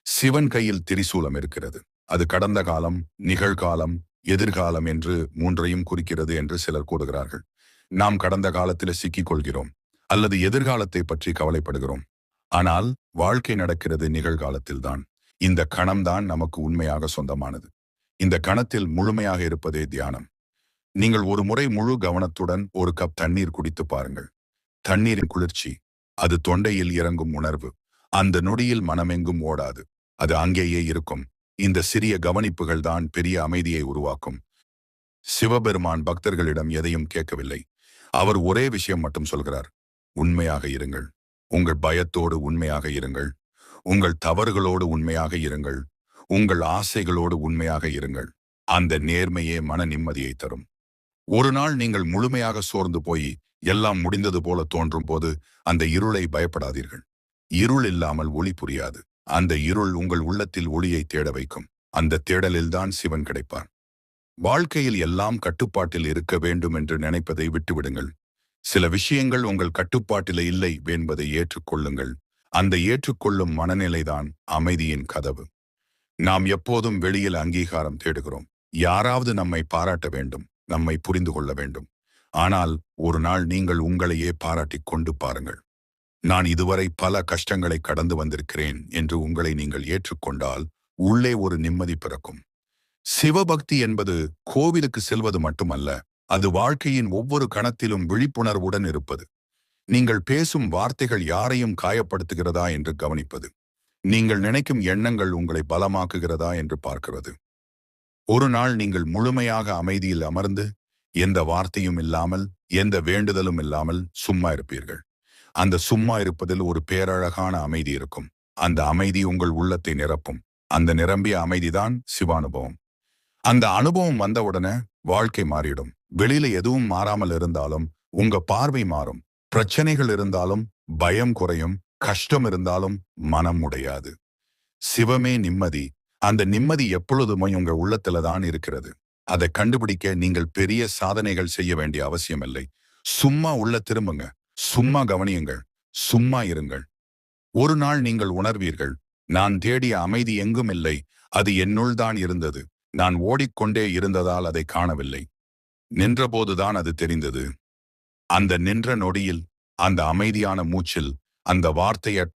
சிவன் கையில் திரிசூலம் இருக்கிறது. அது கடந்த காலம், நிகழ்காலம், எதிர்காலம் என்று 3ஐயும் குறிக்கிறது என்று சிலர் கூறுகிறார்கள். நாம் கடந்த காலத்தில் சிக்கிக் கொள்கிறோம் அல்லது எதிர்காலத்தை பற்றி கவலைப்படுகிறோம். ஆனால் வாழ்க்கை நடக்கிறது நிகழ்காலத்தில்தான். இந்த கணம்தான் நமக்கு உண்மையாக சொந்தமானது. இந்த கணத்தில் முழுமையாக இருப்பதே தியானம். நீங்கள் ஒரு முறை முழு கவனத்துடன் ஒரு கப் தண்ணீர் குடித்து பாருங்கள். தண்ணீரின் குளிர்ச்சி, அது தொண்டையில் இறங்கும் உணர்வு, அந்த நொடியில் மனமெங்கும் ஓடாது, அது அங்கேயே இருக்கும். இந்த சிறிய கவனிப்புகள் தான் பெரிய அமைதியை உருவாக்கும். சிவபெருமான் பக்தர்களிடம் எதையும் கேட்கவில்லை. அவர் ஒரே விஷயம் மட்டும் சொல்கிறார், உண்மையாக இருங்கள். உங்கள் பயத்தோடு உண்மையாக இருங்கள். உங்கள் தவறுகளோடு உண்மையாக இருங்கள். உங்கள் ஆசைகளோடு உண்மையாக இருங்கள். அந்த நேர்மையே மன நிம்மதியை தரும். ஒரு நாள் நீங்கள் முழுமையாக சோர்ந்து போய் எல்லாம் முடிந்தது போல தோன்றும் போது அந்த இருளை பயப்படாதீர்கள். இருள் இல்லாமல் ஒளி புரியாது. அந்த இருள் உங்கள் உள்ளத்தில் ஒளியை தேட வைக்கும். அந்த தேடலில்தான் சிவன் கிடைப்பார். வாழ்க்கையில் எல்லாம் கட்டுப்பாட்டில் இருக்க வேண்டும் என்று நினைப்பதை விட்டுவிடுங்கள். சில விஷயங்கள் உங்கள் கட்டுப்பாட்டில் இல்லை என்பதை ஏற்றுக்கொள்ளுங்கள். அந்த ஏற்றுக்கொள்ளும் மனநிலைதான் அமைதியின் கதவு. நாம் எப்போதும் வெளியில் அங்கீகாரம் தேடுகிறோம். யாராவது நம்மை பாராட்ட வேண்டும், நம்மை புரிந்து கொள்ள வேண்டும். ஆனால் ஒரு நாள் நீங்கள் உங்களையே பாராட்டிக் கொண்டு பாருங்கள். நான் இதுவரை பல கஷ்டங்களை கடந்து வந்திருக்கிறேன் என்று உங்களை நீங்கள் ஏற்றுக்கொண்டால் உள்ளே ஒரு நிம்மதி பிறக்கும். சிவபக்தி என்பது கோவிலுக்கு செல்வது மட்டுமல்ல, அது வாழ்க்கையின் ஒவ்வொரு கணத்திலும் விழிப்புணர்வுடன் இருப்பது. நீங்கள் பேசும் வார்த்தைகள் யாரையும் காயப்படுத்துகிறதா என்று கவனிப்பது. நீங்கள் நினைக்கும் எண்ணங்கள் உங்களை பலமாக்குகிறதா என்று பார்க்கிறது. ஒரு நாள் நீங்கள் முழுமையாக அமைதியில் அமர்ந்து, எந்த வார்த்தையும் இல்லாமல், எந்த வேண்டுதலும் இல்லாமல் சும்மா இருப்பீர்கள். அந்த சும்மா இருப்பதில் ஒரு பேரழகான அமைதி இருக்கும். அந்த அமைதி உங்கள் உள்ளத்தை நிரப்பும். அந்த நிரம்பிய அமைதிதான் சிவானுபவம். அந்த அனுபவம் வந்தவுடனே வாழ்க்கை மாறிடும். வெளியில எதுவும் மாறாமல் இருந்தாலும் உங்க பார்வை மாறும். பிரச்சனைகள் இருந்தாலும் பயம் குறையும். கஷ்டம் இருந்தாலும் மனம் உடையாது. சிவமே நிம்மதி. அந்த நிம்மதி எப்பொழுதுமே உங்க உள்ளத்துல தான் இருக்கிறது. அதை கண்டுபிடிக்க நீங்கள் பெரிய சாதனைகள் செய்ய வேண்டிய அவசியம் இல்லை. சும்மா உள்ள திரும்புங்க, சும்மா கவனியுங்கள், சும்மா இருங்கள். ஒரு நாள் நீங்கள் உணர்வீர்கள், நான் தேடிய அமைதி எங்கும் இல்லை, அது என்னுள் தான் இருந்தது. நான் ஓடிக்கொண்டே இருந்ததால் அதை காணவில்லை. நின்றபோதுதான் அது தெரிந்தது. அந்த நின்ற நொடியில், அந்த அமைதியான மூச்சில், அந்த வார்த்தையற்ற